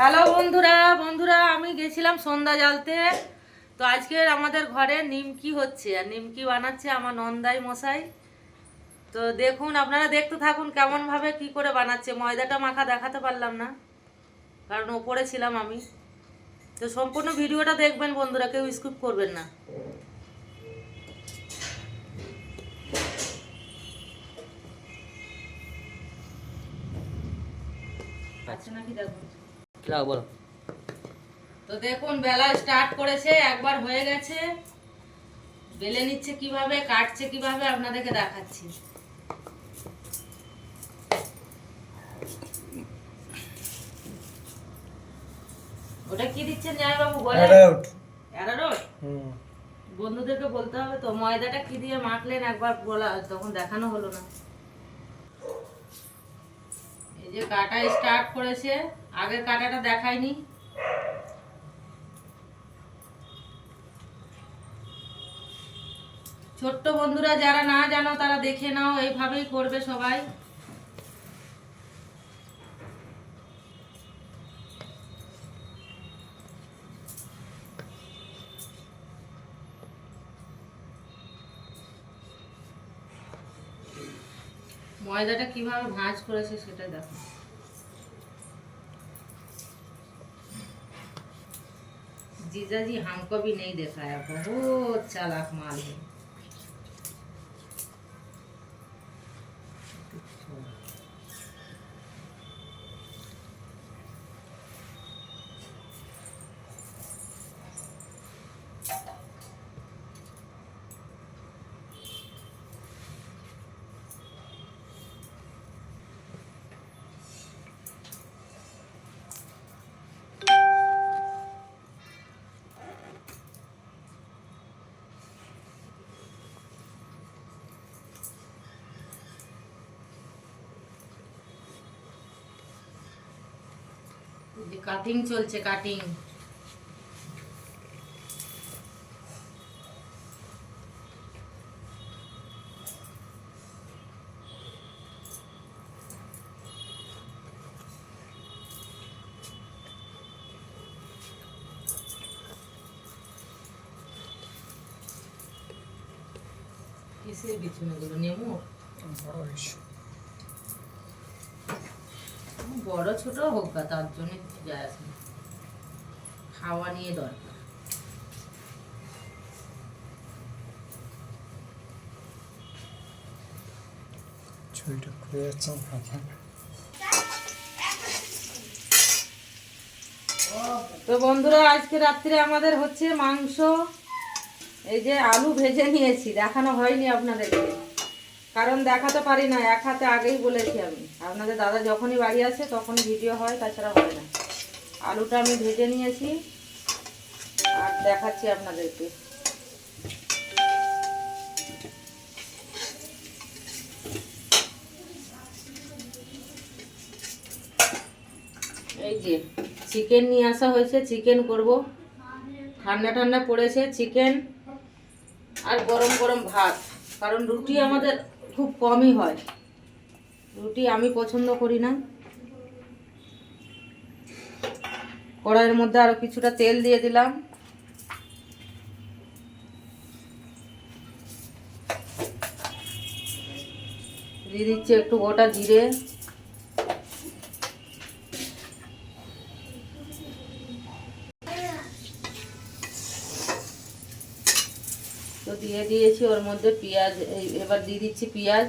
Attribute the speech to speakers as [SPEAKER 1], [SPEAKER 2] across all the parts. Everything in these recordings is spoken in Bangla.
[SPEAKER 1] হ্যালো বন্ধুরা বন্ধুরা আমি গেছিলাম সন্ধ্যা জ্বালতে। তো আজকের আমাদের ঘরে নিমকি হচ্ছে আর নিমকি বানাচ্ছে আমার নন্দাই মশাই। তো দেখুন, আপনারা দেখতে থাকুন কেমন ভাবে কি করে বানাচ্ছে। ময়দাটা মাখা দেখাতে পারলাম না কারণ ওপরে ছিলাম আমি। তো সম্পূর্ণ ভিডিওটা দেখবেন বন্ধুরা, কেউ স্কিপ করবেন না। আচ্ছা নাকি দেখুন বলো। তো দেখুন বেলা স্টার্ট করেছে, একবার হয়ে গেছে। বেলে নিচ্ছে কিভাবে, কাটছে কিভাবে আপনাদেরকে দেখাচ্ছি। ওটা কি দিচ্ছেন জামাইবাবু বলেন? অ্যারারুট। বন্ধুদেরকে বলতে হবে তো ময়দাটা কি দিয়ে মাখলেন, একবার বলা তখন দেখানো হলো না। এই যে কাটা স্টার্ট করেছে, আগের কাটাটা দেখাইনি। ছোট্ট বন্ধুরা যারা না জানো তারা দেখে নাও, এইভাবেই করবে সবাই। ময়দাটা কিভাবে ভাঁজ করেছে সেটা দেখো। जीजाजी हमको भी नहीं दिखाया, बहुत चालाक माल है। কাটিং চলছে, কাটিং। কিসের বিছুনে গুলো? নেমু বড় ছোট হোক বা তার জন্য যায় আসে না, খাওয়া নিয়ে দরকার।
[SPEAKER 2] ছুরিটা খুলে যাচ্ছে।
[SPEAKER 1] তো বন্ধুরা আজকে রাত্রে আমাদের হচ্ছে মাংস। এই যে আলু ভেজে নিয়েছি, দেখানো হয়নি আপনাদেরকে কারণ দেখাতে পারি না, এক হাতে আগেই বলেছি আমি। আপনাদের দাদা যখনই বাড়ি আসে তখনই ভিডিও হয়, তাছাড়া হয় না। আলুটা আমি ভেজে নিয়েছি আর দেখাচ্ছি আপনাদেরকে। এই যে চিকেন নিয়ে আসা হয়েছে, চিকেন করব। ঠান্ডা ঠান্ডা পড়েছে, চিকেন আর গরম গরম ভাত। কারণ রুটি আমাদের খুব কমই হয়, রুটি আমি পছন্দ করি না। কড়াইয়ের মধ্যে আরো কিছুটা তেল দিয়ে দিলাম। দিয়ে দিচ্ছি একটু গোটা জিরে, তো দিয়ে দিয়েছি ওর মধ্যে পেঁয়াজ। এবার দিয়ে দিচ্ছি পেঁয়াজ।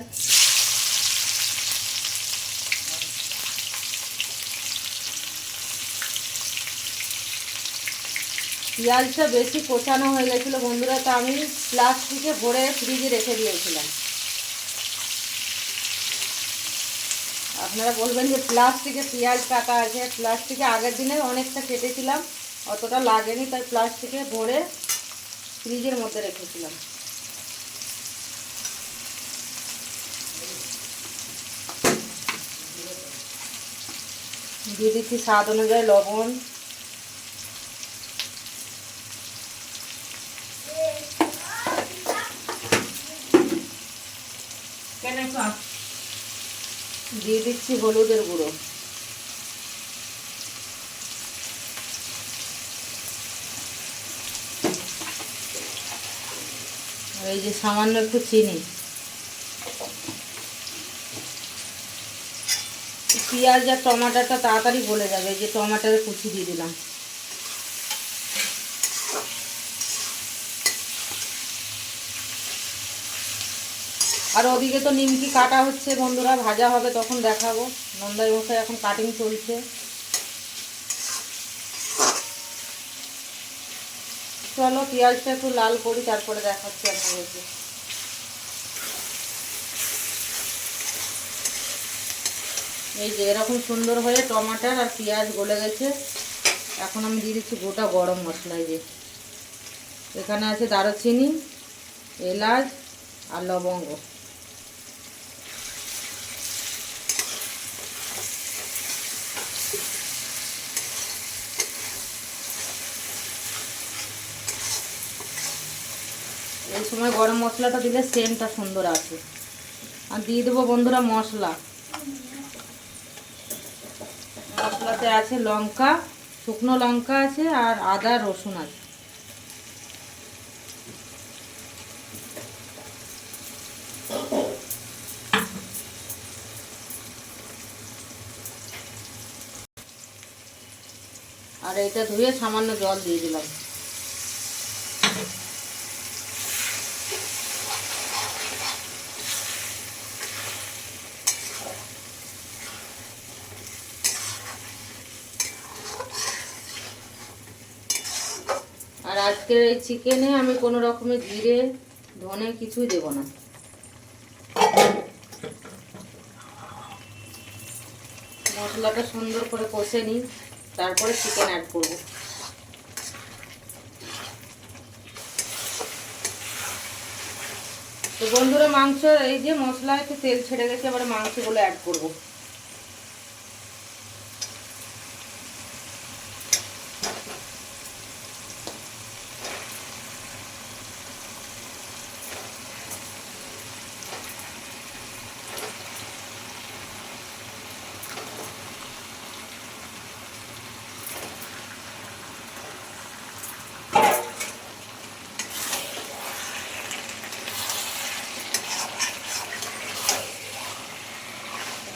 [SPEAKER 1] পেঁয়াজটা বেশি কোচানো হয়ে গেছিলো বন্ধুরা, তো আমি প্লাস্টিকে ভরে ফ্রিজে রেখে দিয়েছিলাম। আপনারা বলবেন যে প্লাস্টিকে পেঁয়াজ কাটা আছে, প্লাস্টিকে আগের দিনে অনেকটা কেটেছিলাম, অতটা লাগেনি, তাই প্লাস্টিকে ভরে ফ্রিজের মধ্যে রেখেছিলাম। দিয়ে দিচ্ছি স্বাদ অনুযায়ী লবণ। দিয়ে দিচ্ছি হলুদের গুঁড়ো। এই যে সামান্য একটু চিনি, পেঁয়াজ আর টমাটোটা তাড়াতাড়ি গলে যাবে। এই যে টমাটোর কুচি দিয়ে দিলাম। আর ওদিকে তো নিমকি কাটা হচ্ছে বন্ধুরা, ভাজা হবে তখন দেখাবো। নন্দাই মশাই এখন কাটিং চলছে। চলো পেঁয়াজটা একটু লাল করি, তারপরে দেখাচ্ছি আপনাদেরকে। এই যে এরকম সুন্দর হয়ে টমাটার আর পেঁয়াজ গলে গেছে। এখন আমি দিয়ে দিচ্ছি গোটা গরম মশলা। এই যে এখানে আছে দারুচিনি, এলাচ আর লবঙ্গ। এই সময় গরম মশলাটা দিলে সেন্টটা সুন্দর আছে। আর দিয়ে দেবো বন্ধুরা মশলা। মশলাতে আছে লঙ্কা, শুকনো লঙ্কা আছে, আর আদা রসুন আছে। আর এটা ধুয়ে সামান্য জল দিয়ে দিলাম। আর আজকের এই চিকেনে আমি কোনো রকমের জিরে ধনে কিছুই দেব না। মশলাটা সুন্দর করে কষে নিই, তারপরে চিকেন অ্যাড করব। তো বন্ধুরা মাংস এই যে মশলা একটু তেল ছেড়ে গেছে, এবারে মাংসগুলো অ্যাড করব।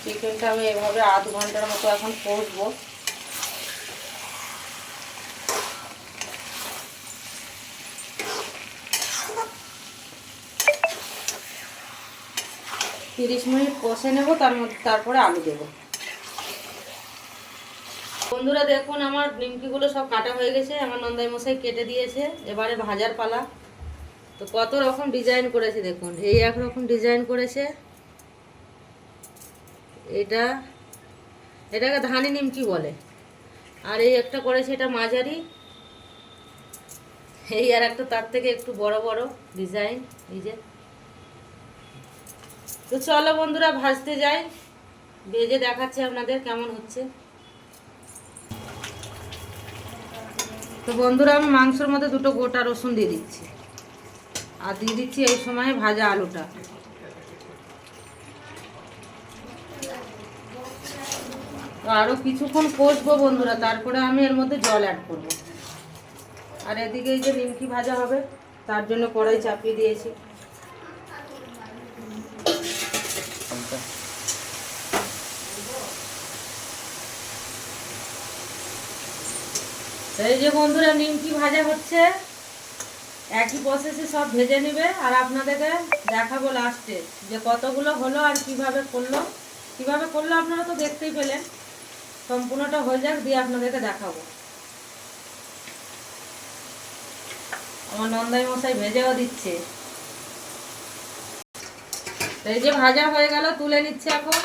[SPEAKER 1] চিকেনটা আমি এভাবে আধ ঘন্টার মতো এখন কষবো। তিরিশ মিনিট কষে নেব, তারপরে আলু দেব। বন্ধুরা দেখুন আমার নিমকিগুলো সব কাটা হয়ে গেছে, আমার নন্দাই মশাই কেটে দিয়েছে। এবারে ভাজার পালা। তো কত রকম ডিজাইন করেছে দেখুন। এই একরকম ডিজাইন করেছে, এটাকে ধানি নিমকি বলে। আর এই একটা করেছে, এটা মাঝারি। এই আর একটা তার থেকে একটু বড় বড় ডিজাইন। এই যে তো চলো বন্ধুরা ভাজতে যাই, ভেজে দেখাচ্ছি আপনাদের কেমন হচ্ছে। তো বন্ধুরা আমি মাংসের মধ্যে দুটো গোটা রসুন দিয়ে দিচ্ছি, আর দিয়ে দিচ্ছি এই সময় ভাজা আলুটা। তো আরও কিছুক্ষণ কষবো বন্ধুরা, তারপরে আমি এর মধ্যে জল অ্যাড করব। আর এদিকে এই যে নিমকি ভাজা হবে, তার জন্য কড়াই চাপিয়ে দিয়েছি। এই যে বন্ধুরা নিমকি ভাজা হচ্ছে, একই প্রসেসে সব ভেজে নেবে। আর আপনাদেরকে দেখাবো লাস্টে যে কতগুলো হলো আর কিভাবে করলো আপনারা তো দেখতেই পেলেন। সম্পূর্ণটা হয়ে যাক, দিয়ে আপনাদেরকে দেখাবো। আমার নন্দাই মশাই ভেজেও দিচ্ছে। এই যে ভাজা হয়ে গেল, তুলে নিচ্ছে এখন।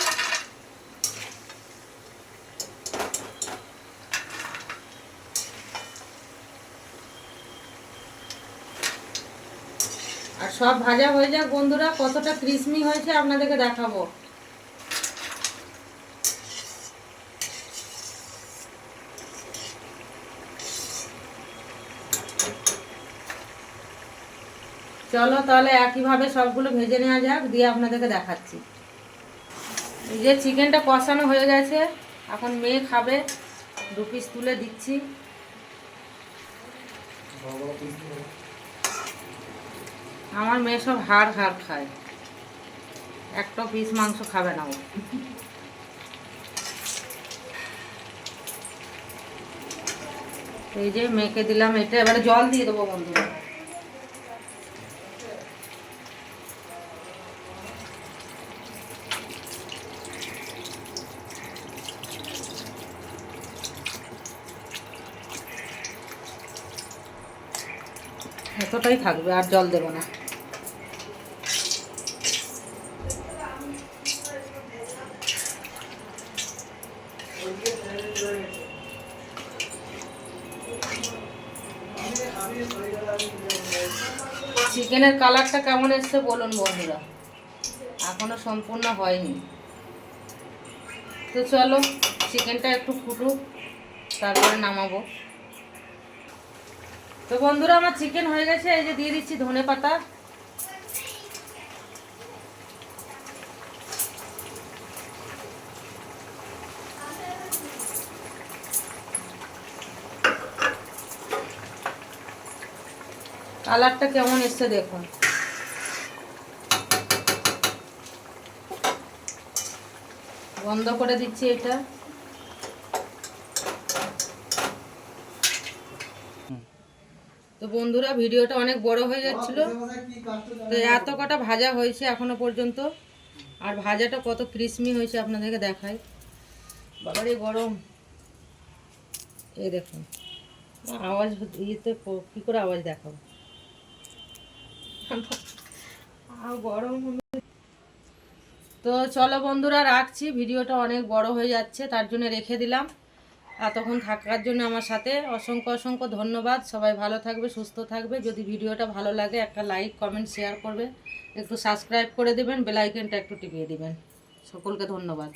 [SPEAKER 1] আর সব ভাজা হয়ে যাক বন্ধুরা, কতটা ক্রিসমি হয়েছে আপনাদেরকে দেখাবো। চলো তাহলে একইভাবে সবগুলো ভেজে নেওয়া যাক, দিয়ে আপনাদেরকে দেখাচ্ছি। এই যে চিকেনটা কষানো হয়ে গেছে, এখন মেয়ে খাবে, 2 পিস তুলে দিচ্ছি। আমার মেয়ে সব হাড় খায়, একটা পিস মাংস খাবে না ও। এই যে মেখে দিলাম এটা, এবারে জল দিয়ে দেবো বন্ধুরা। এতটাই থাকবে, আর জল দেবো না। চিকেনের কালারটা কেমন এসছে বলুন বন্ধুরা, এখনো সম্পূর্ণ হয়নি। তো চলো চিকেনটা একটু ফুটুক, তারপরে নামাবো। তো বন্ধুরা আমার চিকেন হয়ে গেছে, এই যে দিয়ে দিচ্ছি ধনেপাতা। কালারটা কেমন এসছে দেখুন। বন্ধ করে দিচ্ছি এটা। তো বন্ধুরা ভিডিওটা অনেক বড় হয়ে যাচ্ছিল, তো এত কটা ভাজা হয়েছে এখনো পর্যন্ত। আর ভাজাটা কত ক্রিসমি হয়েছে আপনাদেরকে দেখাই। বাবারে গরম, এই দেখুন আওয়াজ, ইয়েতে কী করে আওয়াজ দেখাবো, গরম। তো চলো বন্ধুরা রাখছি, ভিডিওটা অনেক বড় হয়ে যাচ্ছে, তার জন্য রেখে দিলাম। এতক্ষণ থাকার জন্য আমার সাথে অসংখ্য অসংখ্য ধন্যবাদ। সবাই ভালো থাকবে, সুস্থ থাকবে। যদি ভিডিওটা ভালো লাগে একটা লাইক কমেন্ট শেয়ার করবে, একটু সাবস্ক্রাইব করে দেবেন, বেল আইকনটা একটু টিপিয়ে দিবেন। সকলকে ধন্যবাদ।